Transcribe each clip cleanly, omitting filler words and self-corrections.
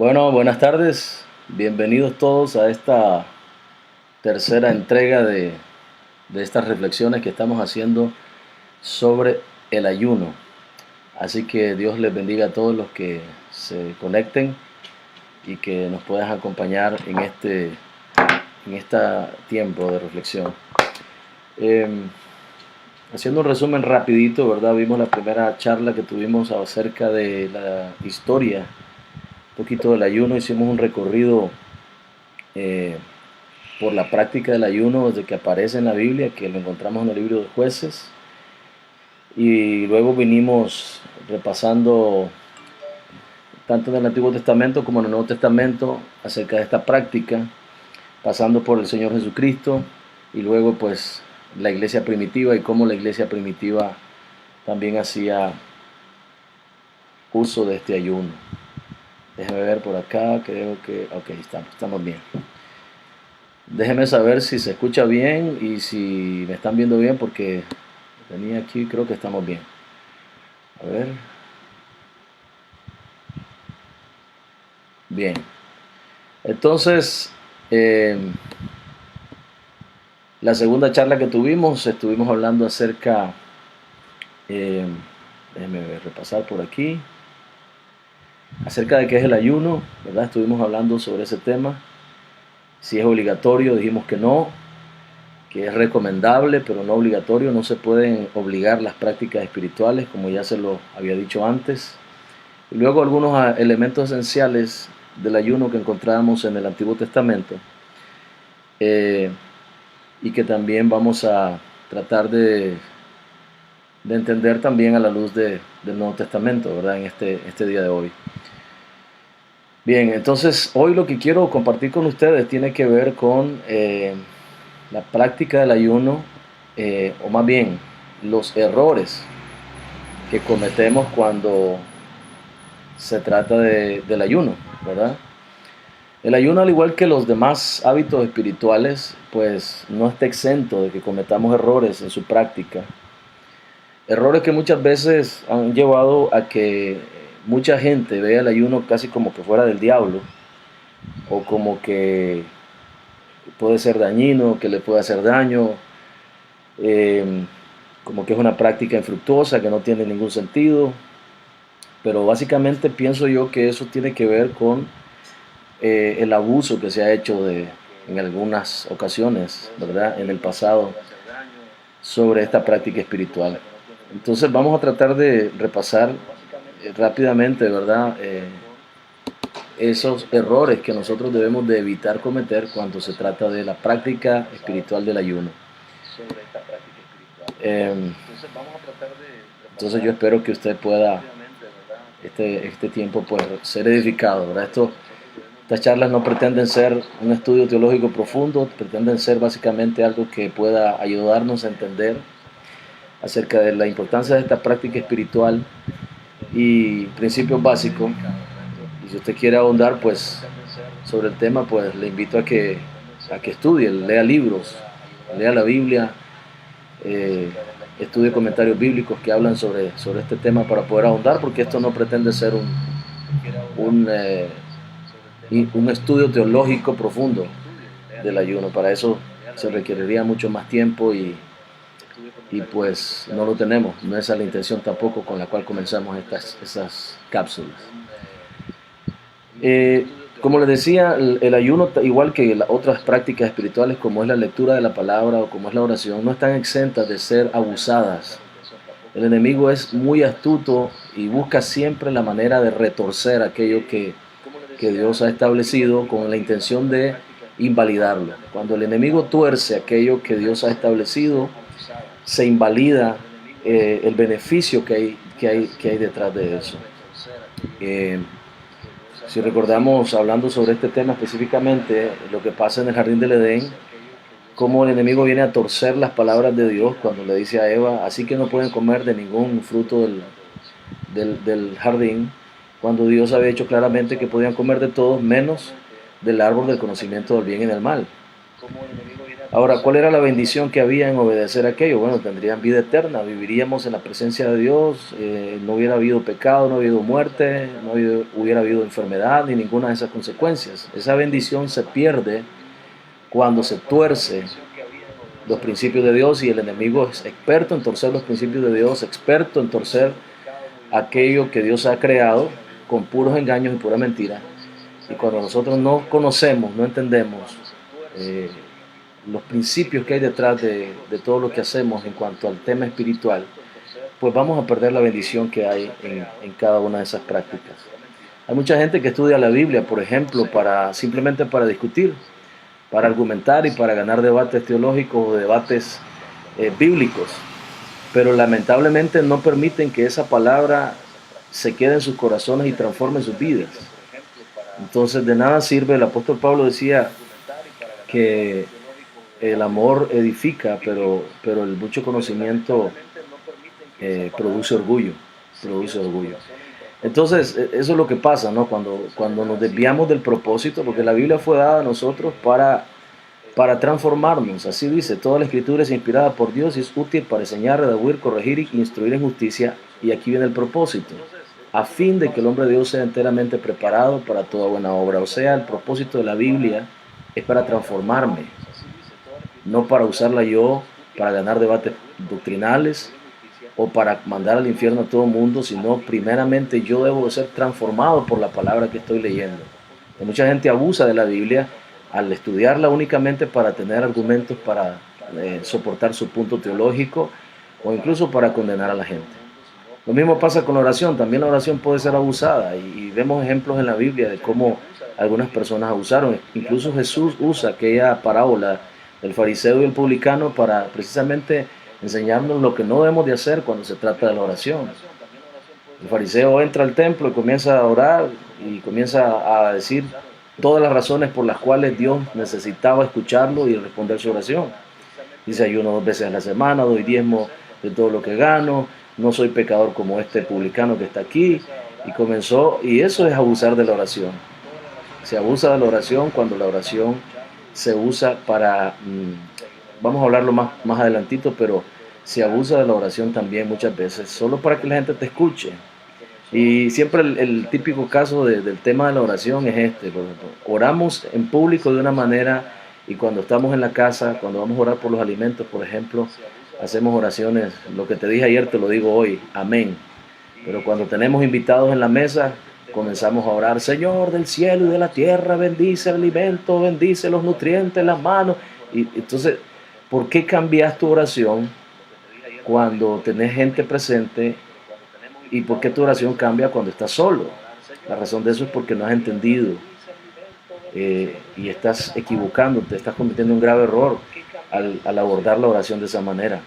Bueno, buenas tardes. Bienvenidos todos a esta tercera entrega de estas reflexiones que estamos haciendo sobre el ayuno. Así que Dios les bendiga a todos los que se conecten y que nos puedan acompañar en este tiempo de reflexión. Em, Haciendo un resumen rapidito, ¿verdad? Vimos la primera charla que tuvimos acerca de la historia, un poquito del ayuno. Hicimos un recorrido eh, por la práctica del ayuno desde que aparece en la Biblia, que lo encontramos en el libro de Jueces, y luego vinimos repasando tanto en el Antiguo Testamento como en el Nuevo Testamento acerca de esta práctica, pasando por el Señor Jesucristo y luego pues la iglesia primitiva y cómo la iglesia primitiva también hacía uso de este ayuno. Déjeme ver por acá, creo que... Ok, estamos bien. Déjenme saber si se escucha bien y si me están viendo bien, porque tenía aquí, creo que estamos bien. A ver. Bien. Entonces, la segunda charla que tuvimos, estuvimos hablando acerca, eh, déjenme repasar por aquí, acerca de qué es el ayuno, ¿verdad? Estuvimos hablando sobre ese tema. Si es obligatorio, dijimos que no, que es recomendable, pero no obligatorio. No se pueden obligar las prácticas espirituales, como ya se lo había dicho antes. Y luego algunos elementos esenciales del ayuno que encontrábamos en el Antiguo Testamento, y que también vamos a tratar de entender también a la luz del Nuevo Testamento, ¿verdad? En este día de hoy. Bien, entonces hoy lo que quiero compartir con ustedes tiene que ver con la práctica del ayuno, o más bien los errores que cometemos cuando se trata del ayuno, ¿verdad? El ayuno, al igual que los demás hábitos espirituales, pues no está exento de que cometamos errores en su práctica. Errores que muchas veces han llevado a que mucha gente vea el ayuno casi como que fuera del diablo, o como que puede ser dañino, que le puede hacer daño, eh, como que es una práctica infructuosa, que no tiene ningún sentido. Pero básicamente pienso yo que eso tiene que ver con el abuso que se ha hecho en algunas ocasiones, ¿verdad? En el pasado, sobre esta práctica espiritual. Entonces vamos a tratar de repasar rápidamente, ¿verdad? Esos errores que nosotros debemos de evitar cometer cuando se trata de la práctica espiritual del ayuno. Eh, entonces yo espero que usted pueda este tiempo pues ser edificado, ¿verdad? Estas charlas no pretenden ser un estudio teológico profundo, pretenden ser básicamente algo que pueda ayudarnos a entender acerca de la importancia de esta práctica espiritual y principios básicos. Y si usted quiere ahondar pues sobre el tema, pues le invito a que estudie, lea libros, lea la Biblia, estudie comentarios bíblicos que hablan sobre este tema para poder ahondar, porque esto no pretende ser un, eh, un estudio teológico profundo del ayuno. Para eso se requeriría mucho más tiempo y pues no lo tenemos. No esa es la intención tampoco con la cual comenzamos esas cápsulas. Como les decía, el ayuno, igual que las otras prácticas espirituales como es la lectura de la palabra o como es la oración, no están exentas de ser abusadas. El enemigo es muy astuto y busca siempre la manera de retorcer aquello que Dios ha establecido con la intención de invalidarlo. Cuando el enemigo tuerce aquello que Dios ha establecido, se invalida el beneficio que hay detrás de eso. Si recordamos, hablando sobre este tema específicamente, lo que pasa en el jardín del Edén, cómo el enemigo viene a torcer las palabras de Dios cuando le dice a Eva, así que no pueden comer de ningún fruto del jardín, cuando Dios había dicho claramente que podían comer de todos menos del árbol del conocimiento del bien y del mal. Ahora, ¿cuál era la bendición que había en obedecer aquello? Bueno, tendrían vida eterna, viviríamos en la presencia de Dios, no hubiera habido pecado, no hubiera habido muerte, hubiera habido enfermedad ni ninguna de esas consecuencias. Esa bendición se pierde cuando se tuerce los principios de Dios, y el enemigo es experto en torcer los principios de Dios, experto en torcer aquello que Dios ha creado con puros engaños y pura mentira. Y cuando nosotros no conocemos, no entendemos los principios que hay detrás de todo lo que hacemos en cuanto al tema espiritual, pues vamos a perder la bendición que hay en cada una de esas prácticas. Hay mucha gente que estudia la Biblia, por ejemplo, simplemente para discutir, para argumentar y para ganar debates teológicos o debates bíblicos, pero lamentablemente no permiten que esa palabra se quede en sus corazones y transforme sus vidas. Entonces de nada sirve. El apóstol Pablo decía que el amor edifica, pero el mucho conocimiento produce orgullo. Entonces, eso es lo que pasa, ¿no? Cuando nos desviamos del propósito, porque la Biblia fue dada a nosotros para transformarnos. Así dice: toda la escritura es inspirada por Dios y es útil para enseñar, redarguir, corregir y instruir en justicia. Y aquí viene el propósito: a fin de que el hombre de Dios sea enteramente preparado para toda buena obra. O sea, el propósito de la Biblia es para transformarme, no para usarla yo para ganar debates doctrinales o para mandar al infierno a todo el mundo, sino primeramente yo debo de ser transformado por la palabra que estoy leyendo. Y mucha gente abusa de la Biblia al estudiarla únicamente para tener argumentos para soportar su punto teológico o incluso para condenar a la gente. Lo mismo pasa con la oración. También la oración puede ser abusada, y vemos ejemplos en la Biblia de cómo algunas personas abusaron. Incluso Jesús usa aquella parábola del fariseo y el publicano para precisamente enseñarnos lo que no debemos de hacer cuando se trata de la oración. El fariseo entra al templo y comienza a orar y comienza a decir todas las razones por las cuales Dios necesitaba escucharlo y responder su oración. Dice: ayuno 2 veces a la semana, doy diezmo de todo lo que gano, no soy pecador como este publicano que está aquí. Y eso es abusar de la oración. Se abusa de la oración cuando la oración se usa para, vamos a hablarlo más adelantito, pero se abusa de la oración también muchas veces solo para que la gente te escuche. Y siempre el típico caso del tema de la oración es este: oramos en público de una manera, y cuando estamos en la casa, cuando vamos a orar por los alimentos, por ejemplo, hacemos oraciones: lo que te dije ayer te lo digo hoy, amén. Pero cuando tenemos invitados en la mesa, comenzamos a orar: Señor del cielo y de la tierra, bendice el alimento, bendice los nutrientes, las manos. Y entonces, ¿por qué cambias tu oración cuando tenés gente presente? ¿Y por qué tu oración cambia cuando estás solo? La razón de eso es porque no has entendido y estás equivocándote, estás cometiendo un grave error al abordar la oración de esa manera.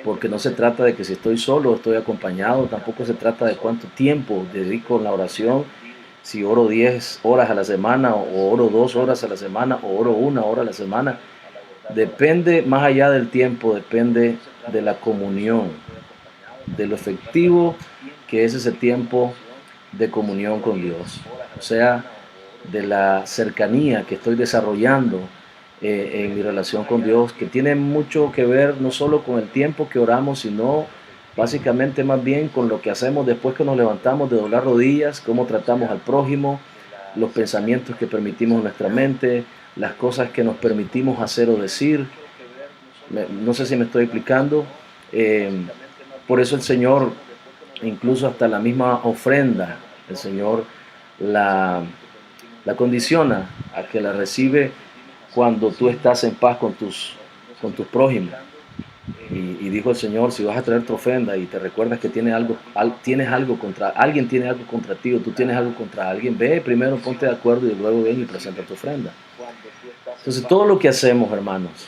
Porque no se trata de que si estoy solo o estoy acompañado, tampoco se trata de cuánto tiempo dedico en la oración, si oro 10 horas a la semana o oro 2 horas a la semana o oro 1 hora a la semana. Depende, más allá del tiempo, depende de la comunión, de lo efectivo que es ese tiempo de comunión con Dios. O sea, de la cercanía que estoy desarrollando en mi relación con Dios, que tiene mucho que ver no solo con el tiempo que oramos, sino básicamente más bien con lo que hacemos después que nos levantamos de doblar rodillas, cómo tratamos al prójimo, los pensamientos que permitimos en nuestra mente, las cosas que nos permitimos hacer o decir. No sé si me estoy explicando. Por eso el Señor, incluso hasta la misma ofrenda, el Señor la condiciona a que la recibe cuando tú estás en paz con tus prójimos. Y dijo el Señor: si vas a traer tu ofrenda y te recuerdas que alguien tiene algo contra ti, o tú tienes algo contra alguien, ve primero, ponte de acuerdo y luego ven y presenta tu ofrenda. Entonces, todo lo que hacemos, hermanos,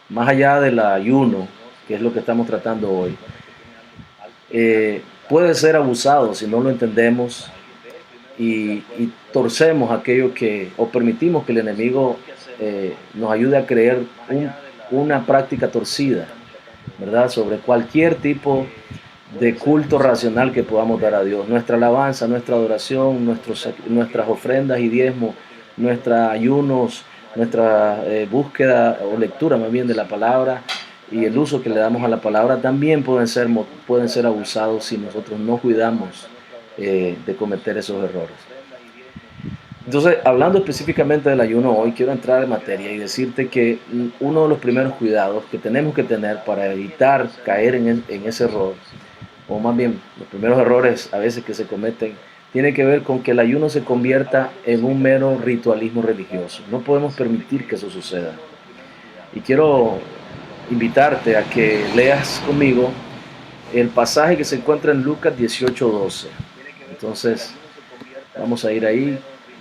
más allá del ayuno, que es lo que estamos tratando hoy, puede ser abusado si no lo entendemos y torcemos aquello o permitimos que el enemigo nos ayude a creer una práctica torcida, ¿verdad?, sobre cualquier tipo de culto racional que podamos dar a Dios. Nuestra alabanza, nuestra adoración, nuestras ofrendas y diezmos, nuestros ayunos, nuestra búsqueda o lectura más bien de la palabra y el uso que le damos a la palabra también pueden ser abusados si nosotros no cuidamos de cometer esos errores. Entonces, hablando específicamente del ayuno hoy, quiero entrar en materia y decirte que uno de los primeros cuidados que tenemos que tener para evitar caer en ese error, o más bien los primeros errores a veces que se cometen, tiene que ver con que el ayuno se convierta en un mero ritualismo religioso. No podemos permitir que eso suceda. Y quiero invitarte a que leas conmigo el pasaje que se encuentra en Lucas 18:12. Entonces, vamos a ir ahí.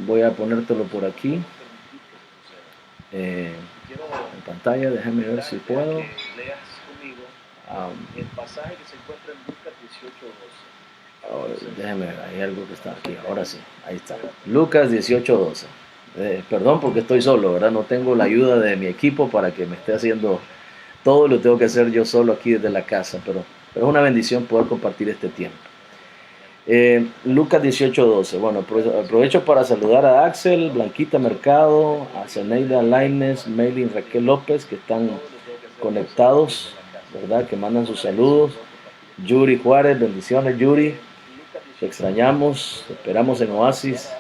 Voy a ponértelo por aquí en pantalla. Déjame ver si puedo. El pasaje que se encuentra en Lucas 18:12. Déjame ver, hay algo que está aquí. Ahora sí, ahí está. Lucas 18:12. Perdón porque estoy solo, ¿verdad? No tengo la ayuda de mi equipo para que me esté haciendo todo, lo tengo que hacer yo solo aquí desde la casa, pero es una bendición poder compartir este tiempo. Lucas 18:12. Bueno, aprovecho para saludar a Axel, Blanquita Mercado, a Zeneida Laines, Maylin Raquel López, que están conectados, ¿verdad? Que mandan sus saludos. Yuri Juárez, bendiciones Yuri, te extrañamos, te esperamos en Oasis.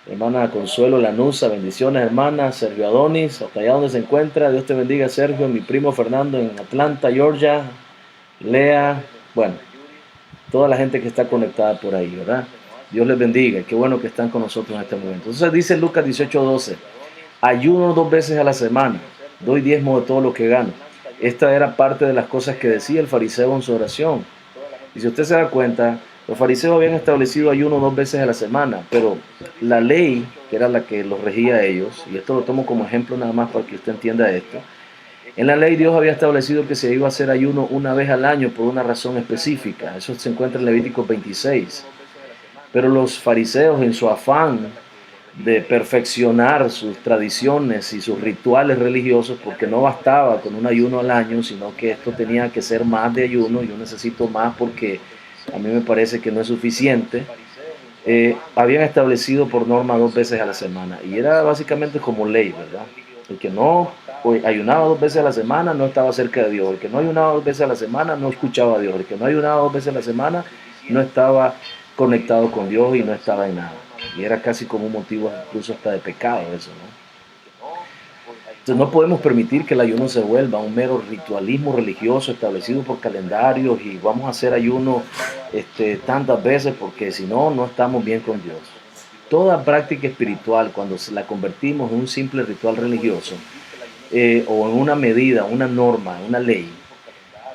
Hermana Consuelo Lanusa, bendiciones hermana. Sergio Adonis, hasta allá donde se encuentra, Dios te bendiga Sergio. Mi primo Fernando en Atlanta, Georgia. Lea, bueno, toda la gente que está conectada por ahí, ¿verdad? Dios les bendiga, qué bueno que están con nosotros en este momento. Entonces dice Lucas 18:12, ayuno 2 veces a la semana, doy diezmo de todo lo que gano. Esta era parte de las cosas que decía el fariseo en su oración. Y si usted se da cuenta, los fariseos habían establecido ayuno 2 veces a la semana, pero la ley, que era la que los regía a ellos, y esto lo tomo como ejemplo nada más para que usted entienda esto, en la ley Dios había establecido que se iba a hacer ayuno una vez al año por una razón específica. Eso se encuentra en Levítico 26. Pero los fariseos, en su afán de perfeccionar sus tradiciones y sus rituales religiosos, porque no bastaba con un ayuno al año, sino que esto tenía que ser más de ayuno, yo necesito más porque a mí me parece que no es suficiente, habían establecido por norma 2 veces a la semana. Y era básicamente como ley, ¿verdad? El que no ayunaba 2 veces a la semana no estaba cerca de Dios. El que no ayunaba 2 veces a la semana no escuchaba a Dios. El que no ayunaba 2 veces a la semana no estaba conectado con Dios y no estaba en nada. Y era casi como un motivo incluso hasta de pecado eso, ¿no? Entonces no podemos permitir que el ayuno se vuelva un mero ritualismo religioso establecido por calendarios y vamos a hacer ayuno tantas veces porque si no, no estamos bien con Dios. Toda práctica espiritual, cuando se la convertimos en un simple ritual religioso, o en una medida, una norma, una ley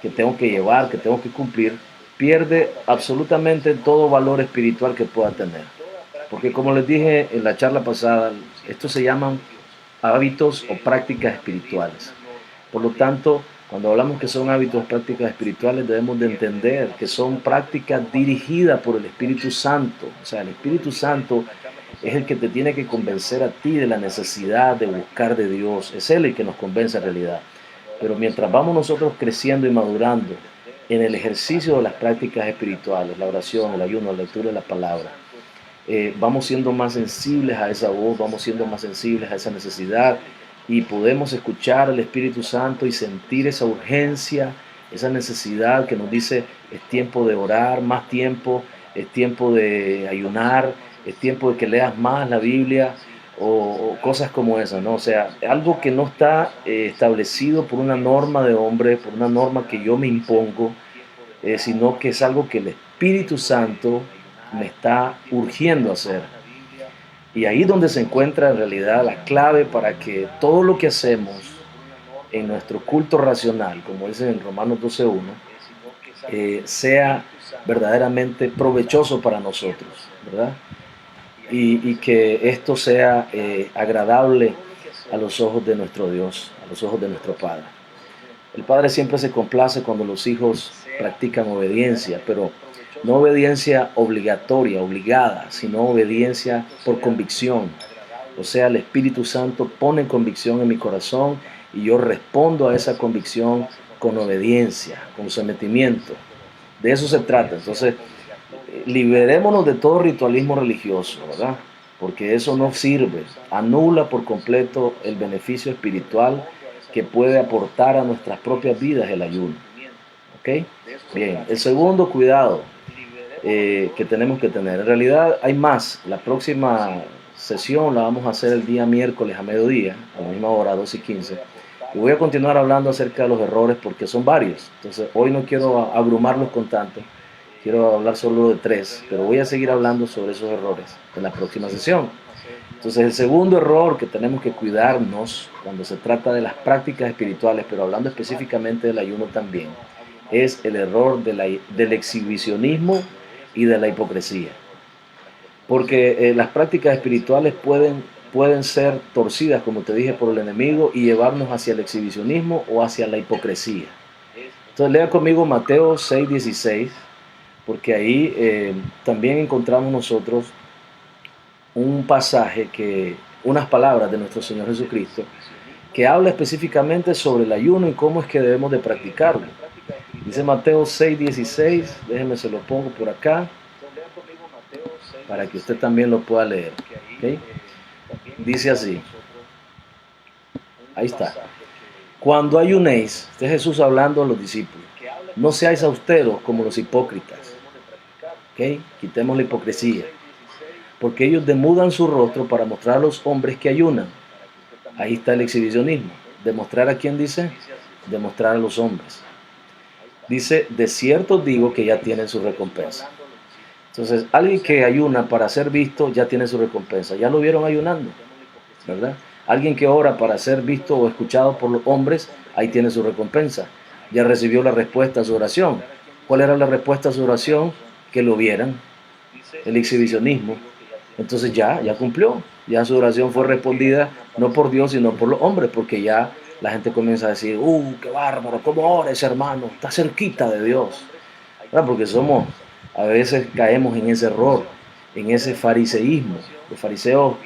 que tengo que llevar, que tengo que cumplir, pierde absolutamente todo valor espiritual que pueda tener. Porque como les dije en la charla pasada, estos se llaman hábitos o prácticas espirituales. Por lo tanto, cuando hablamos que son hábitos o prácticas espirituales, debemos de entender que son prácticas dirigidas por el Espíritu Santo. O sea, el Espíritu Santo es el que te tiene que convencer a ti de la necesidad de buscar de Dios. Es Él el que nos convence en realidad. Pero mientras vamos nosotros creciendo y madurando en el ejercicio de las prácticas espirituales, la oración, el ayuno, la lectura de la palabra, vamos siendo más sensibles a esa voz, vamos siendo más sensibles a esa necesidad y podemos escuchar al Espíritu Santo y sentir esa urgencia, esa necesidad que nos dice es tiempo de orar, más tiempo, es tiempo de ayunar, es tiempo de que leas más la Biblia o cosas como esas, ¿no? O sea, algo que no está establecido por una norma de hombre, por una norma que yo me impongo, sino que es algo que el Espíritu Santo me está urgiendo a hacer. Y ahí es donde se encuentra en realidad la clave para que todo lo que hacemos en nuestro culto racional, como dice en Romanos 12:1, sea verdaderamente provechoso para nosotros, ¿verdad? Y que esto sea agradable a los ojos de nuestro Dios, a los ojos de nuestro Padre. El Padre siempre se complace cuando los hijos practican obediencia, pero no obediencia obligatoria, obligada, sino obediencia por convicción. O sea, el Espíritu Santo pone convicción en mi corazón y yo respondo a esa convicción con obediencia, con sometimiento. De eso se trata. Entonces, liberémonos de todo ritualismo religioso, ¿verdad? porque eso no sirve, anula por completo el beneficio espiritual que puede aportar a nuestras propias vidas el ayuno. ¿Ok? Bien, el segundo cuidado que tenemos que tener, en realidad hay más. La próxima sesión la vamos a hacer el día miércoles a mediodía, a la misma hora, 2:15, y voy a continuar hablando acerca de los errores porque son varios. Entonces hoy no quiero abrumarlos con tanto, quiero hablar solo de 3, pero voy a seguir hablando sobre esos errores en la próxima sesión. Entonces el segundo error que tenemos que cuidarnos cuando se trata de las prácticas espirituales, pero hablando específicamente del ayuno también, es el error del exhibicionismo y de la hipocresía. Porque las prácticas espirituales pueden ser torcidas, como te dije, por el enemigo y llevarnos hacia el exhibicionismo o hacia la hipocresía. Entonces lea conmigo Mateo 6:16, porque ahí también encontramos nosotros un pasaje, unas palabras de nuestro Señor Jesucristo, que habla específicamente sobre el ayuno y cómo es que debemos de practicarlo. Dice Mateo 6:16, déjeme se lo pongo por acá, para que usted también lo pueda leer. ¿Okay? Dice así, ahí está. Cuando ayunéis, este es Jesús hablando a los discípulos, no seáis austeros como los hipócritas. ¿Okay? Quitemos la hipocresía. Porque ellos demudan su rostro para mostrar a los hombres que ayunan. Ahí está el exhibicionismo. ¿Demostrar a quién dice? Demostrar a los hombres. Dice, de cierto digo que ya tienen su recompensa. Entonces, alguien que ayuna para ser visto ya tiene su recompensa. Ya lo vieron ayunando, ¿verdad? Alguien que ora para ser visto o escuchado por los hombres, ahí tiene su recompensa. Ya recibió la respuesta a su oración. ¿Cuál era la respuesta a su oración? Que lo vieran. El exhibicionismo. Entonces ya cumplió, ya su oración fue respondida no por Dios sino por los hombres, porque ya la gente comienza a decir, qué bárbaro, ¿cómo ora ese hermano? Está cerquita de Dios, ¿verdad? Porque a veces caemos en ese error, en ese fariseísmo. Los fariseos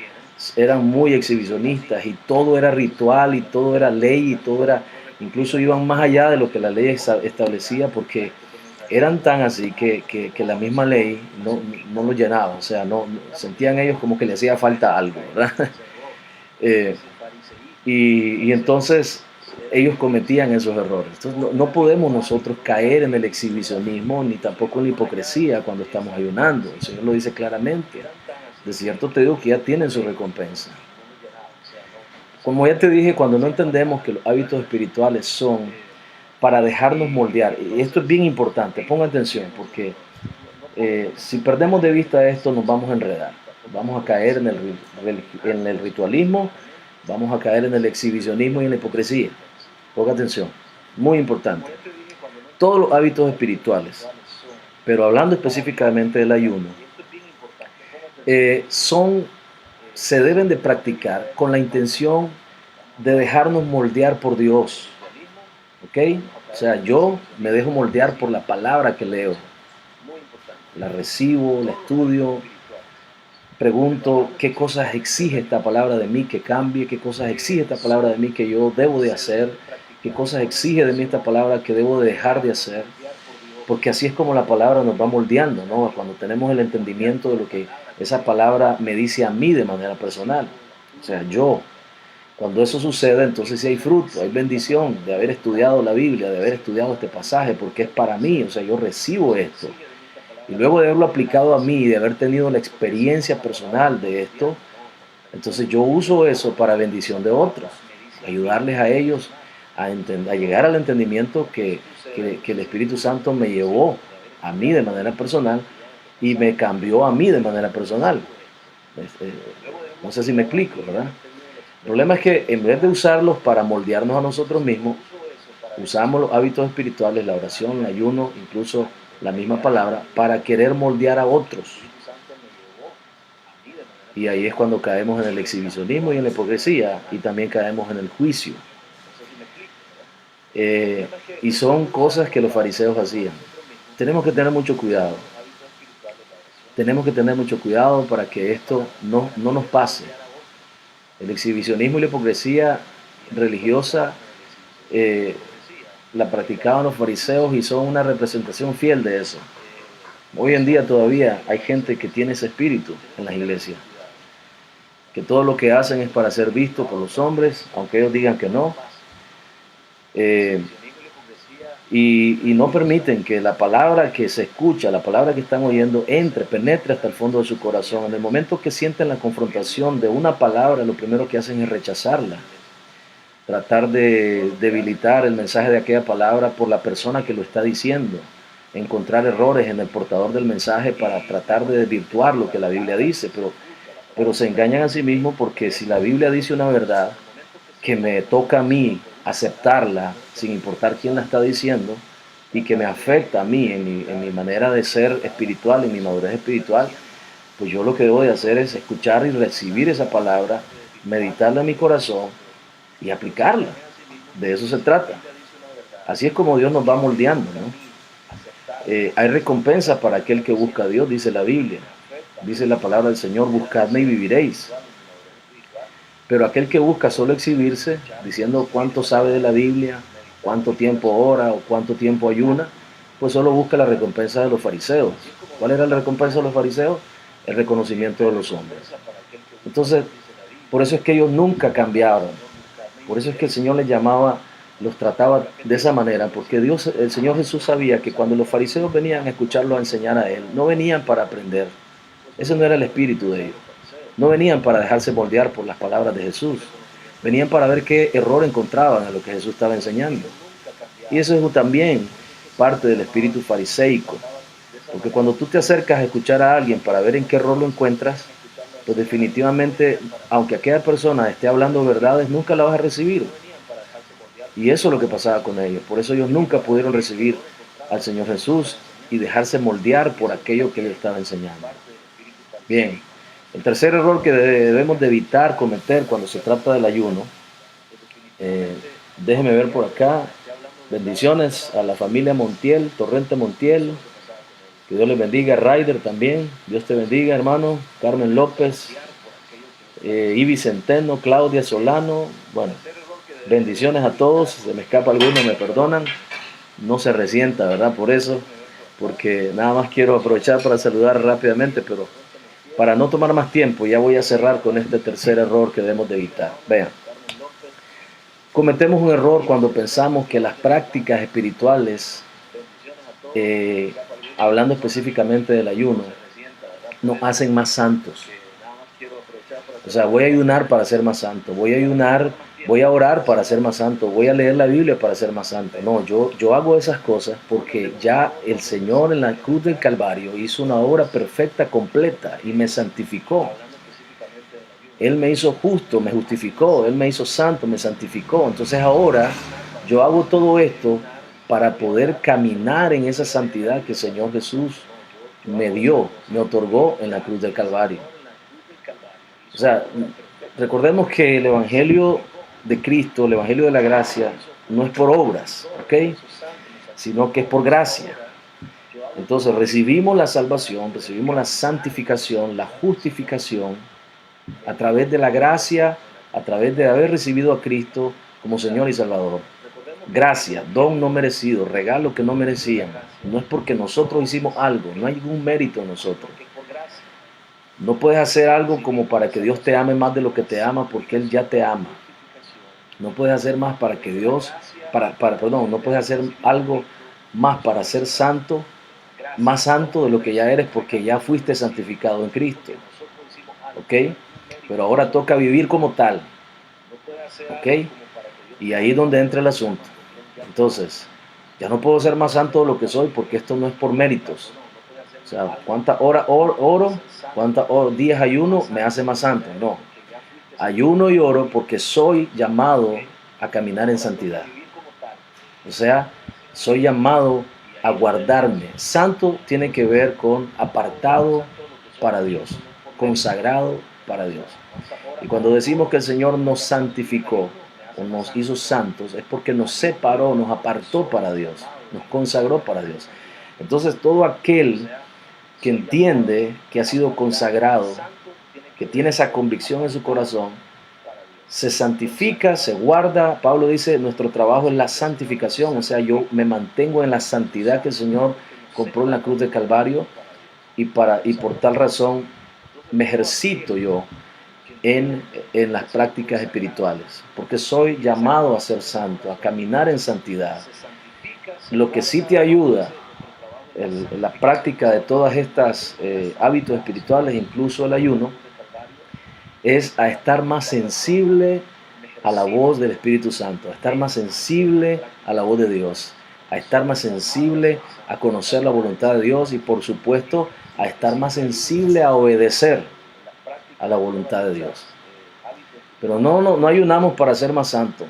eran muy exhibicionistas y todo era ritual y todo era ley y todo era, incluso iban más allá de lo que la ley establecía, porque eran tan así que la misma ley no lo llenaba, o sea, sentían ellos como que le hacía falta algo, ¿verdad? Eh, y entonces ellos cometían esos errores. Entonces no podemos nosotros caer en el exhibicionismo ni tampoco en la hipocresía cuando estamos ayunando. El Señor lo dice claramente. De cierto te digo que ya tienen su recompensa. Como ya te dije, cuando no entendemos que los hábitos espirituales son para dejarnos moldear, y esto es bien importante, ponga atención, porque si perdemos de vista esto nos vamos a enredar, vamos a caer en el ritualismo, vamos a caer en el exhibicionismo y en la hipocresía. Ponga atención, muy importante. Todos los hábitos espirituales, pero hablando específicamente del ayuno, se deben de practicar con la intención de dejarnos moldear por Dios. ¿Ok? O sea, yo me dejo moldear por la palabra que leo. La recibo, la estudio, pregunto qué cosas exige esta palabra de mí que cambie, qué cosas exige esta palabra de mí que yo debo de hacer, qué cosas exige de mí esta palabra que debo de dejar de hacer. Porque así es como la palabra nos va moldeando, ¿no? Cuando tenemos el entendimiento de lo que esa palabra me dice a mí de manera personal. O sea, cuando eso sucede, entonces sí hay fruto, hay bendición de haber estudiado la Biblia, de haber estudiado este pasaje, porque es para mí, o sea, yo recibo esto. Y luego de haberlo aplicado a mí, de haber tenido la experiencia personal de esto, entonces yo uso eso para bendición de otros, ayudarles a ellos a llegar al entendimiento que el Espíritu Santo me llevó a mí de manera personal y me cambió a mí de manera personal. No sé si me explico, ¿verdad? El problema es que en vez de usarlos para moldearnos a nosotros mismos, usamos los hábitos espirituales, la oración, el ayuno, incluso la misma palabra, para querer moldear a otros. Y ahí es cuando caemos en el exhibicionismo y en la hipocresía, y también caemos en el juicio. Y son cosas que los fariseos hacían. Tenemos que tener mucho cuidado. Tenemos que tener mucho cuidado para que esto no nos pase. El exhibicionismo y la hipocresía religiosa la practicaban los fariseos y son una representación fiel de eso. Hoy en día todavía hay gente que tiene ese espíritu en las iglesias. que todo lo que hacen es para ser visto por los hombres, aunque ellos digan que no. Y no permiten que la palabra que se escucha, la palabra que están oyendo, penetre hasta el fondo de su corazón. En el momento que sienten la confrontación de una palabra, lo primero que hacen es rechazarla, tratar de debilitar el mensaje de aquella palabra por la persona que lo está diciendo, encontrar errores en el portador del mensaje para tratar de desvirtuar lo que la Biblia dice, pero se engañan a sí mismos, porque si la Biblia dice una verdad que me toca a mí aceptarla sin importar quién la está diciendo y que me afecta a mí en mi manera de ser espiritual, en mi madurez espiritual, pues yo lo que debo de hacer es escuchar y recibir esa palabra, meditarla en mi corazón y aplicarla. De eso se trata. Así es como Dios nos va moldeando, ¿no? Hay recompensa para aquel que busca a Dios, dice la Biblia. Dice la palabra del Señor: buscadme y viviréis. Pero aquel que busca solo exhibirse, diciendo cuánto sabe de la Biblia, cuánto tiempo ora o cuánto tiempo ayuna, pues solo busca la recompensa de los fariseos. ¿Cuál era la recompensa de los fariseos? El reconocimiento de los hombres. Entonces, por eso es que ellos nunca cambiaron. Por eso es que el Señor les llamaba, los trataba de esa manera, porque Dios, el Señor Jesús, sabía que cuando los fariseos venían a escucharlo, a enseñar a Él, no venían para aprender. Ese no era el espíritu de ellos. No venían para dejarse moldear por las palabras de Jesús. Venían para ver qué error encontraban en lo que Jesús estaba enseñando. Y eso es también parte del espíritu fariseico. Porque cuando tú te acercas a escuchar a alguien para ver en qué error lo encuentras, pues definitivamente, aunque aquella persona esté hablando verdades, nunca la vas a recibir. Y eso es lo que pasaba con ellos. Por eso ellos nunca pudieron recibir al Señor Jesús y dejarse moldear por aquello que Él estaba enseñando. Bien, el tercer error que debemos de evitar cometer cuando se trata del ayuno, déjeme ver por acá. Bendiciones a la familia Montiel, Torrente Montiel. Que Dios les bendiga. Ryder también. Dios te bendiga, hermano. Carmen López, Ivy Centeno, Claudia Solano. Bueno, bendiciones a todos. Si se me escapa alguno, me perdonan. No se resienta, ¿verdad? Por eso. Porque nada más quiero aprovechar para saludar rápidamente, pero para no tomar más tiempo, ya voy a cerrar con este tercer error que debemos de evitar. Vean. Cometemos un error cuando pensamos que las prácticas espirituales, hablando específicamente del ayuno, nos hacen más santos. O sea, voy a ayunar para ser más santo, voy a ayunar, voy a orar para ser más santo, voy a leer la Biblia para ser más santo. No, yo hago esas cosas porque ya el Señor en la cruz del Calvario hizo una obra perfecta, completa, y me santificó. Él me hizo justo, me justificó. Él me hizo santo, me santificó. Entonces ahora yo hago todo esto para poder caminar en esa santidad que el Señor Jesús me dio, me otorgó en la cruz del Calvario. O sea, recordemos que el Evangelio de Cristo, el Evangelio de la gracia, no es por obras, ¿ok? Sino que es por gracia. Entonces recibimos la salvación, recibimos la santificación, la justificación, a través de la gracia, a través de haber recibido a Cristo como Señor y Salvador. Gracia, don no merecido, regalo que no merecían. No es porque nosotros hicimos algo, no hay ningún mérito en nosotros. No puedes hacer algo como para que Dios te ame más de lo que te ama, porque Él ya te ama. No puedes hacer más para que Dios, no puedes hacer algo más para ser santo, más santo de lo que ya eres, porque ya fuiste santificado en Cristo. ¿Ok? Pero ahora toca vivir como tal. ¿Ok? Y ahí es donde entra el asunto. Entonces, ya no puedo ser más santo de lo que soy, porque esto no es por méritos. O sea, ¿cuántas horas oro? ¿Cuántos días ayuno me hace más santo? No. Ayuno y oro porque soy llamado a caminar en santidad. O sea, soy llamado a guardarme. Santo tiene que ver con apartado para Dios, consagrado para Dios. Y cuando decimos que el Señor nos santificó o nos hizo santos, es porque nos separó, nos apartó para Dios, nos consagró para Dios. Entonces todo aquel que entiende que ha sido consagrado, que tiene esa convicción en su corazón, se santifica, se guarda. Pablo dice, nuestro trabajo es la santificación, o sea, yo me mantengo en la santidad que el Señor compró en la cruz del Calvario, y por tal razón me ejercito yo en, en las prácticas espirituales, porque soy llamado a ser santo, a caminar en santidad. Lo que sí te ayuda la práctica de todas estas hábitos espirituales, incluso el ayuno, es a estar más sensible a la voz del Espíritu Santo, a estar más sensible a la voz de Dios, a estar más sensible a conocer la voluntad de Dios y por supuesto a estar más sensible a obedecer a la voluntad de Dios. Pero no ayunamos para ser más santos.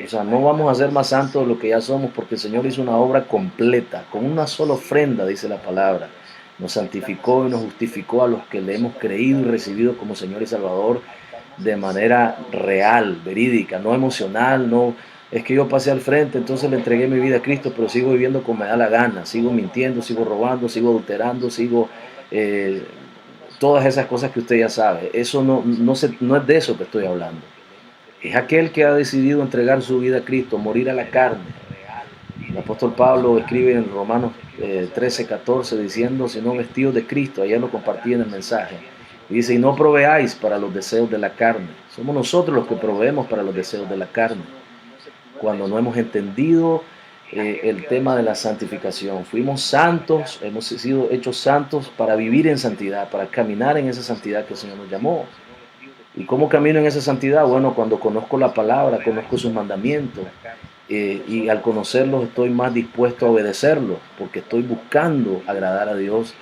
O sea, no vamos a ser más santos de lo que ya somos, porque el Señor hizo una obra completa, con una sola ofrenda, dice la palabra. Nos santificó y nos justificó a los que le hemos creído y recibido como Señor y Salvador de manera real, verídica, no emocional, no es que yo pasé al frente, entonces le entregué mi vida a Cristo, pero sigo viviendo como me da la gana, sigo mintiendo, sigo robando, sigo adulterando, sigo todas esas cosas que usted ya sabe. Eso no es de eso que estoy hablando. Es aquel que ha decidido entregar su vida a Cristo, morir a la carne. El apóstol Pablo escribe en Romanos 13:14 diciendo, si no vestidos de Cristo, ayer lo compartí en el mensaje, y dice, y no proveáis para los deseos de la carne. Somos nosotros los que proveemos para los deseos de la carne, cuando no hemos entendido el tema de la santificación. Fuimos santos, hemos sido hechos santos para vivir en santidad, para caminar en esa santidad que el Señor nos llamó. ¿Y cómo camino en esa santidad? Bueno, cuando conozco la palabra, conozco sus mandamientos, y al conocerlos estoy más dispuesto a obedecerlos, porque estoy buscando agradar a Dios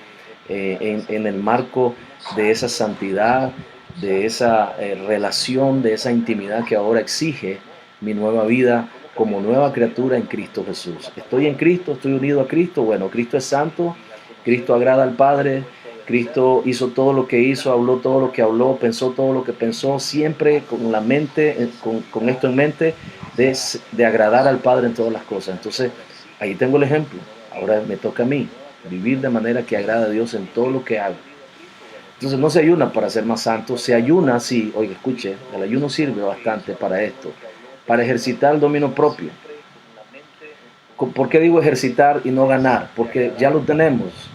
en el marco de esa santidad, de esa relación, de esa intimidad que ahora exige mi nueva vida como nueva criatura en Cristo Jesús. Estoy en Cristo, estoy unido a Cristo. Bueno, Cristo es santo, Cristo agrada al Padre, Cristo hizo todo lo que hizo, habló todo lo que habló, pensó todo lo que pensó, siempre con la mente, con esto en mente, de agradar al Padre en todas las cosas. Entonces, ahí tengo el ejemplo. Ahora me toca a mí vivir de manera que agrada a Dios en todo lo que hago. Entonces, no se ayuna para ser más santo, se ayuna, sí, oiga, escuche, el ayuno sirve bastante para esto, para ejercitar el dominio propio. ¿Por qué digo ejercitar y no ganar? Porque ya lo tenemos.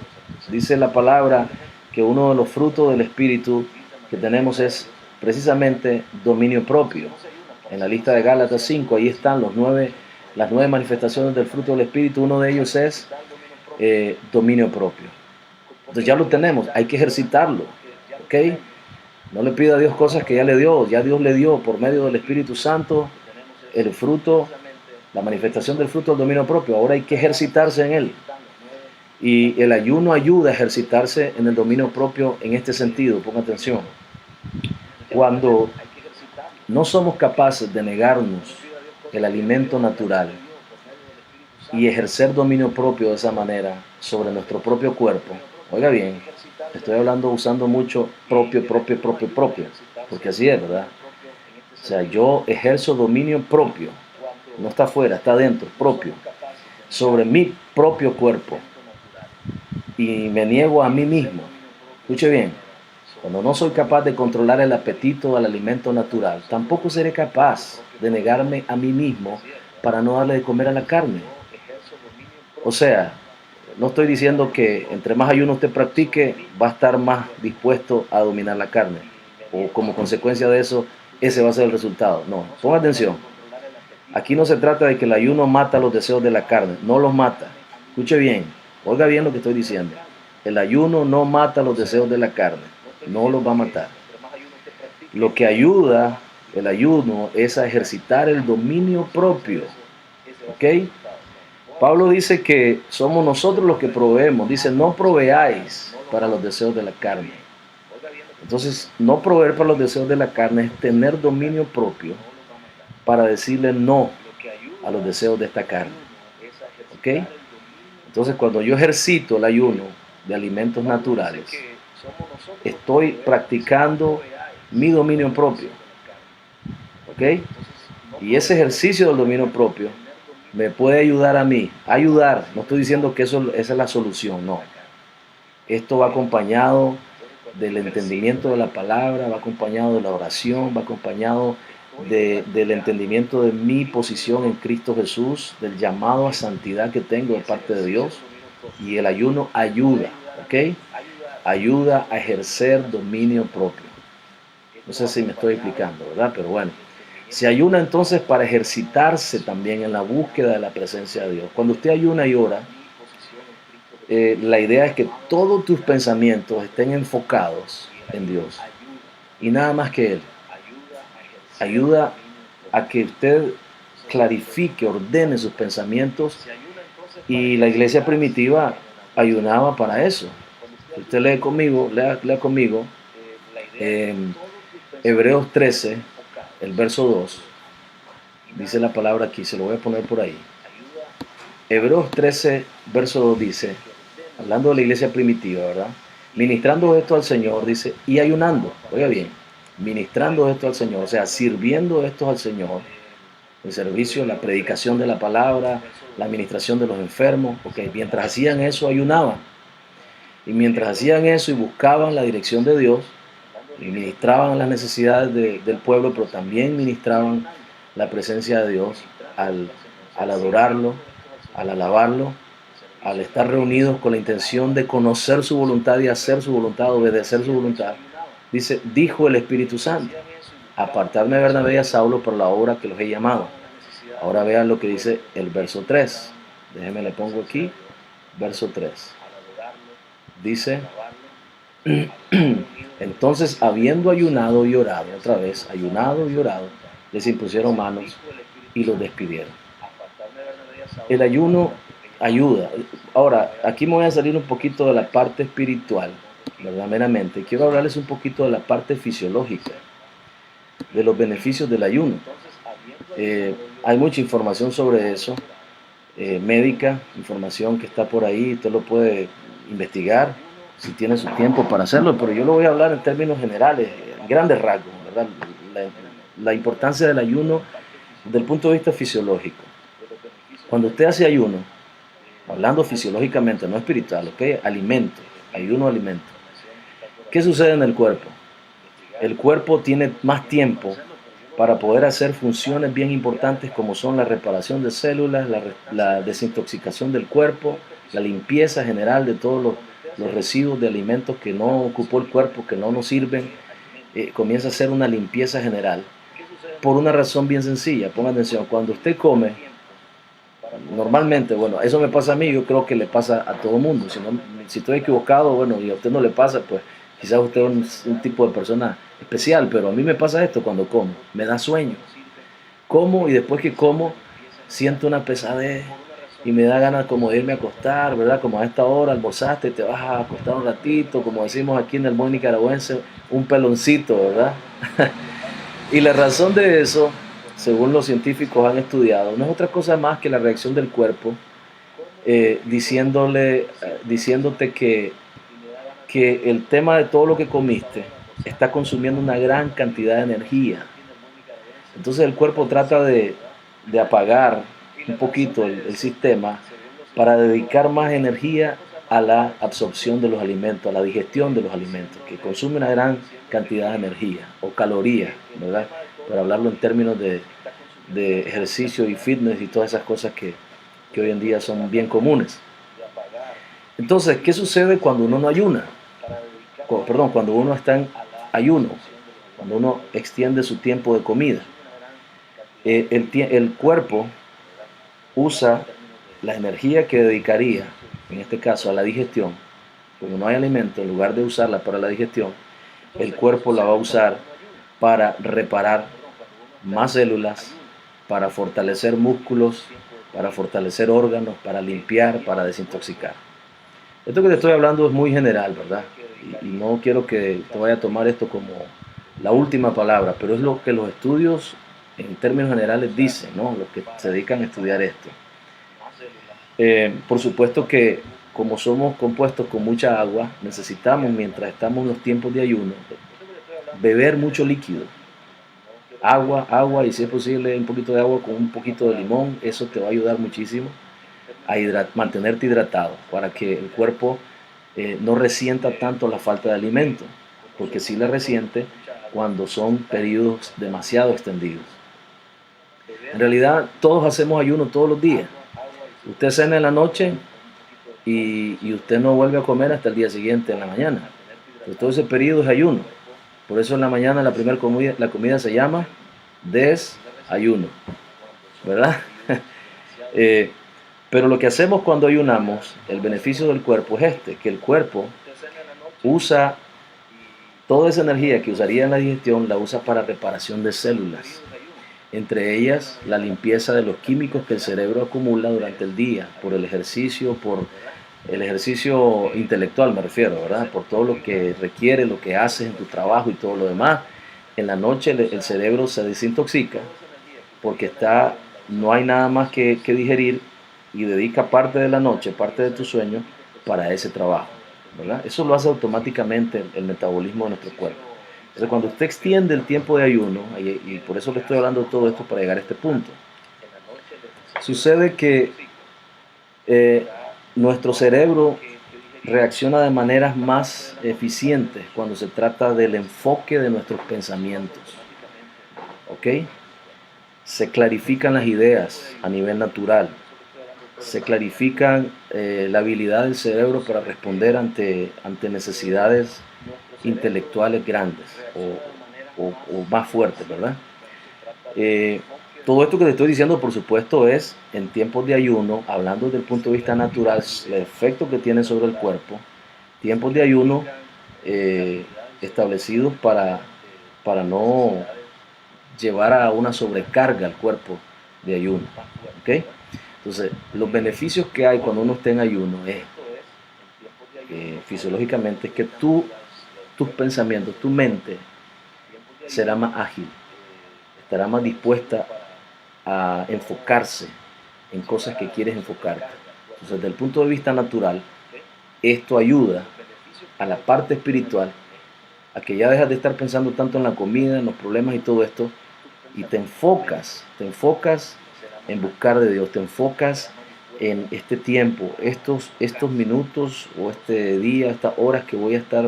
Dice la palabra que uno de los frutos del Espíritu que tenemos es precisamente dominio propio. En la lista de Gálatas 5, ahí están las 9 manifestaciones del fruto del Espíritu. Uno de ellos es dominio propio. Entonces ya lo tenemos, hay que ejercitarlo. ¿Ok? No le pida a Dios cosas que ya Dios le dio por medio del Espíritu Santo el fruto, la manifestación del fruto del dominio propio. Ahora hay que ejercitarse en él. Y el ayuno ayuda a ejercitarse en el dominio propio en este sentido. Ponga atención. Cuando no somos capaces de negarnos el alimento natural y ejercer dominio propio de esa manera sobre nuestro propio cuerpo, oiga bien, estoy hablando usando mucho propio, porque así es, ¿verdad? O sea, yo ejerzo dominio propio, no está afuera, está adentro, propio, sobre mi propio cuerpo. Y me niego a mí mismo. Escuche bien, cuando no soy capaz de controlar el apetito al alimento natural, tampoco seré capaz de negarme a mí mismo para no darle de comer a la carne. O sea, no estoy diciendo que entre más ayuno usted practique, va a estar más dispuesto a dominar la carne. O como consecuencia de eso, ese va a ser el resultado. No, ponga atención. Aquí no se trata de que el ayuno mata los deseos de la carne, no los mata. Escuche bien, oiga bien lo que estoy diciendo. El ayuno no mata los deseos de la carne, no los va a matar. Lo que ayuda el ayuno es a ejercitar el dominio propio. ¿Ok? Pablo dice que somos nosotros los que proveemos. Dice, no proveáis para los deseos de la carne. Entonces, no proveer para los deseos de la carne es tener dominio propio para decirle no a los deseos de esta carne. ¿Ok? Entonces, cuando yo ejercito el ayuno de alimentos naturales, estoy practicando mi dominio propio. ¿Ok? Y ese ejercicio del dominio propio me puede ayudar a mí. Ayudar, no estoy diciendo que esa es la solución, no. Esto va acompañado del entendimiento de la palabra, va acompañado de la oración, va acompañado del entendimiento de mi posición en Cristo Jesús, del llamado a santidad que tengo de parte de Dios. Y el ayuno ayuda, ¿ok? Ayuda a ejercer dominio propio. No sé si me estoy explicando, ¿verdad? Pero bueno, se ayuna entonces para ejercitarse también en la búsqueda de la presencia de Dios. Cuando usted ayuna y ora, la idea es que todos tus pensamientos estén enfocados en Dios y nada más que Él. Ayuda a que usted clarifique, ordene sus pensamientos, y la iglesia primitiva ayunaba para eso. Usted lee conmigo, lea conmigo eh, Hebreos 13, el verso 2, dice la palabra aquí, se lo voy a poner por ahí. Hebreos 13, verso 2 dice, hablando de la iglesia primitiva, ¿verdad? Ministrando esto al Señor, dice, y ayunando, oiga bien, ministrando esto al Señor, o sea, sirviendo esto al Señor, el servicio, la predicación de la palabra, la administración de los enfermos, porque mientras hacían eso ayunaban, y mientras hacían eso y buscaban la dirección de Dios, y ministraban las necesidades del pueblo, pero también ministraban la presencia de Dios al adorarlo, al alabarlo, al estar reunidos con la intención de conocer su voluntad y hacer su voluntad, obedecer su voluntad. Dice, dijo el Espíritu Santo, apartarme a Bernabé y a Saulo por la obra que los he llamado. Ahora vean lo que dice el verso 3. Déjenme le pongo aquí, verso 3. Dice, entonces habiendo ayunado y orado, otra vez, ayunado y orado, les impusieron manos y los despidieron. El ayuno ayuda. Ahora, aquí me voy a salir un poquito de la parte espiritual, verdaderamente. Quiero hablarles un poquito de la parte fisiológica, de los beneficios del ayuno. Hay mucha información sobre eso, médica, información que está por ahí, usted lo puede investigar si tiene su tiempo para hacerlo, pero yo lo voy a hablar en términos generales, en grandes rasgos, ¿verdad? La importancia del ayuno desde el punto de vista fisiológico. Cuando usted hace ayuno, hablando fisiológicamente, no espiritual, ¿ok? Alimento, ayuno, alimento. ¿Qué sucede en el cuerpo? El cuerpo tiene más tiempo para poder hacer funciones bien importantes como son la reparación de células, la desintoxicación del cuerpo, la limpieza general de todos los residuos de alimentos que no ocupó el cuerpo, que no nos sirven. Comienza a hacer una limpieza general por una razón bien sencilla. Ponga atención, cuando usted come, normalmente, bueno, eso me pasa a mí, yo creo que le pasa a todo mundo. Si estoy equivocado, bueno, y a usted no le pasa, pues quizás usted es un tipo de persona especial, pero a mí me pasa esto cuando como, me da sueño. Como y después que como, siento una pesadez y me da ganas como de irme a acostar, ¿verdad? Como a esta hora almorzaste, te vas a acostar un ratito, como decimos aquí en el buen nicaragüense, un peloncito, ¿verdad? Y la razón de eso, según los científicos han estudiado, no es otra cosa más que la reacción del cuerpo diciéndote que el tema de todo lo que comiste está consumiendo una gran cantidad de energía. Entonces el cuerpo trata de apagar un poquito el sistema para dedicar más energía a la absorción de los alimentos, a la digestión de los alimentos, que consume una gran cantidad de energía o calorías, ¿verdad? Para hablarlo en términos de ejercicio y fitness y todas esas cosas que hoy en día son bien comunes. Entonces, ¿qué sucede cuando uno no ayuna? Cuando uno está en ayuno, cuando uno extiende su tiempo de comida. El cuerpo usa la energía que dedicaría, en este caso a la digestión, como no hay alimento, en lugar de usarla para la digestión, el cuerpo la va a usar para reparar más células, para fortalecer músculos, para fortalecer órganos, para limpiar, para desintoxicar. Esto que te estoy hablando es muy general, ¿verdad? Y no quiero que te vaya a tomar esto como la última palabra, pero es lo que los estudios en términos generales dicen, ¿no? Los que se dedican a estudiar esto. Por supuesto que como somos compuestos con mucha agua, necesitamos, mientras estamos en los tiempos de ayuno, beber mucho líquido. Agua y si es posible un poquito de agua con un poquito de limón, eso te va a ayudar muchísimo a mantenerte hidratado para que el cuerpo no resienta tanto la falta de alimento, porque sí la resiente cuando son periodos demasiado extendidos. En realidad todos hacemos ayuno todos los días. Usted cena en la noche y usted no vuelve a comer hasta el día siguiente en la mañana. Entonces, todo ese periodo es ayuno. Por eso en la mañana la primera comida, la comida se llama desayuno, ¿verdad? Eh, pero lo que hacemos cuando ayunamos, el beneficio del cuerpo es este, que el cuerpo usa toda esa energía que usaría en la digestión, la usa para reparación de células, entre ellas la limpieza de los químicos que el cerebro acumula durante el día, por el ejercicio intelectual me refiero, ¿verdad? Por todo lo que requiere, lo que haces en tu trabajo y todo lo demás. En la noche el cerebro se desintoxica porque no hay nada más que digerir y dedica parte de la noche, parte de tu sueño para ese trabajo, ¿verdad? Eso lo hace automáticamente el metabolismo de nuestro cuerpo. Entonces, cuando usted extiende el tiempo de ayuno, y por eso le estoy hablando de todo esto para llegar a este punto, sucede que nuestro cerebro reacciona de maneras más eficientes cuando se trata del enfoque de nuestros pensamientos, ¿ok? Se clarifican las ideas a nivel natural, se clarifican la habilidad del cerebro para responder ante necesidades intelectuales grandes o más fuertes, ¿verdad? Todo esto que te estoy diciendo, por supuesto, es en tiempos de ayuno, hablando desde el punto de vista natural, el efecto que tiene sobre el cuerpo, tiempos de ayuno establecidos para no llevar a una sobrecarga al cuerpo de ayuno, ¿ok? Entonces, los beneficios que hay cuando uno está en ayuno es, fisiológicamente, es que tus pensamientos, tu mente será más ágil, estará más dispuesta a enfocarse en cosas que quieres enfocarte. Entonces, desde el punto de vista natural, esto ayuda a la parte espiritual, a que ya dejas de estar pensando tanto en la comida, en los problemas y todo esto, y te enfocas en buscar de Dios, te enfocas en este tiempo, estos minutos o este día, estas horas que voy a estar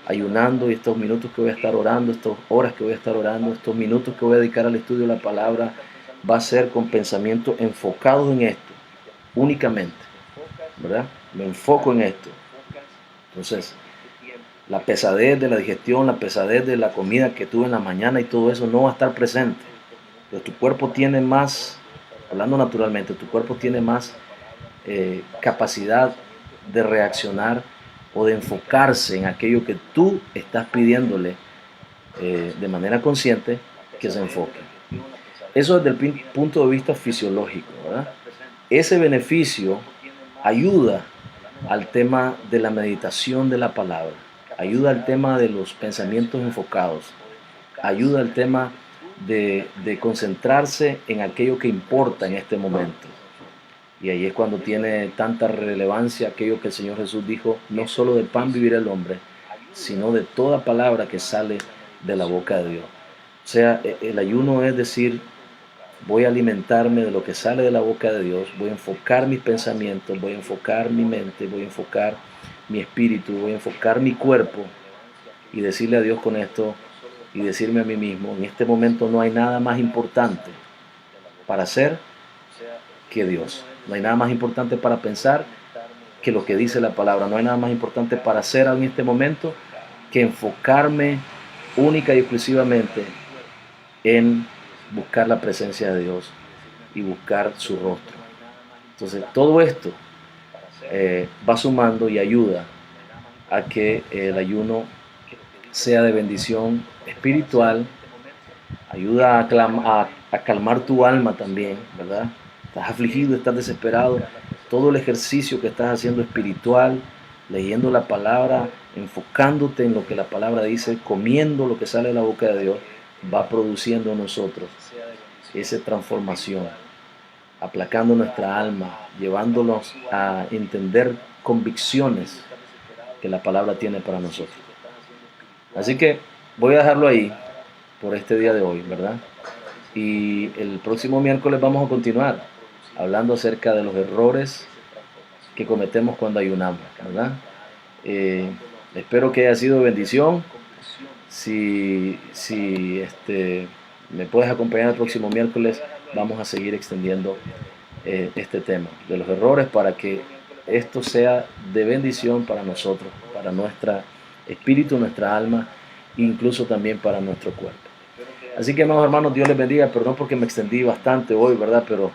ayunando y estos minutos que voy a estar orando, estas horas que voy a estar orando, estos minutos que voy a dedicar al estudio de la palabra, va a ser con pensamientos enfocados en esto, únicamente, ¿verdad? Me enfoco en esto. Entonces, la pesadez de la digestión, la pesadez de la comida que tuve en la mañana y todo eso no va a estar presente. Pero tu cuerpo tiene más, hablando naturalmente, tu cuerpo tiene más capacidad de reaccionar o de enfocarse en aquello que tú estás pidiéndole de manera consciente que se enfoque. Eso desde el punto de vista fisiológico, ¿verdad? Ese beneficio ayuda al tema de la meditación de la palabra, ayuda al tema de los pensamientos enfocados, ayuda al tema de concentrarse en aquello que importa en este momento. Y ahí es cuando tiene tanta relevancia aquello que el Señor Jesús dijo, no solo de pan vivirá el hombre, sino de toda palabra que sale de la boca de Dios. O sea, el ayuno es decir, voy a alimentarme de lo que sale de la boca de Dios, voy a enfocar mis pensamientos, voy a enfocar mi mente, voy a enfocar mi espíritu, voy a enfocar mi cuerpo y decirle a Dios con esto y decirme a mí mismo, en este momento no hay nada más importante para hacer que Dios. No hay nada más importante para pensar que lo que dice la palabra. No hay nada más importante para hacer en este momento que enfocarme única y exclusivamente en buscar la presencia de Dios y buscar su rostro. Entonces, todo esto va sumando y ayuda a que el ayuno sea de bendición espiritual, ayuda a calmar tu alma también, ¿verdad? Estás afligido, estás desesperado, todo el ejercicio que estás haciendo espiritual, leyendo la palabra, enfocándote en lo que la palabra dice, comiendo lo que sale de la boca de Dios, va produciendo en nosotros esa transformación, aplacando nuestra alma, llevándonos a entender convicciones que la palabra tiene para nosotros. Así que voy a dejarlo ahí por este día de hoy, ¿verdad? Y el próximo miércoles vamos a continuar hablando acerca de los errores que cometemos cuando ayunamos, ¿verdad? Espero que haya sido de bendición. Si me puedes acompañar el próximo miércoles, vamos a seguir extendiendo este tema de los errores para que esto sea de bendición para nosotros, para nuestro espíritu, nuestra alma incluso también para nuestro cuerpo. Así que, amados hermanos, Dios les bendiga. Perdón porque me extendí bastante hoy, ¿verdad? Pero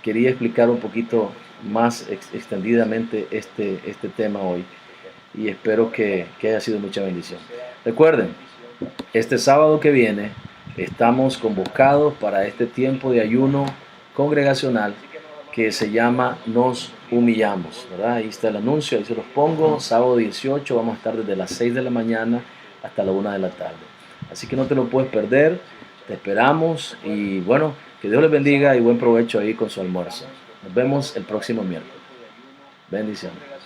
quería explicar un poquito más extendidamente este tema hoy y espero que haya sido mucha bendición. Recuerden, este sábado que viene estamos convocados para este tiempo de ayuno congregacional que se llama Nos Humillamos, ¿verdad? Ahí está el anuncio, ahí se los pongo. Sábado 18 vamos a estar desde las 6 de la mañana hasta la 1 de la tarde. Así que no te lo puedes perder, te esperamos y bueno, que Dios les bendiga y buen provecho ahí con su almuerzo. Nos vemos el próximo miércoles. Bendiciones.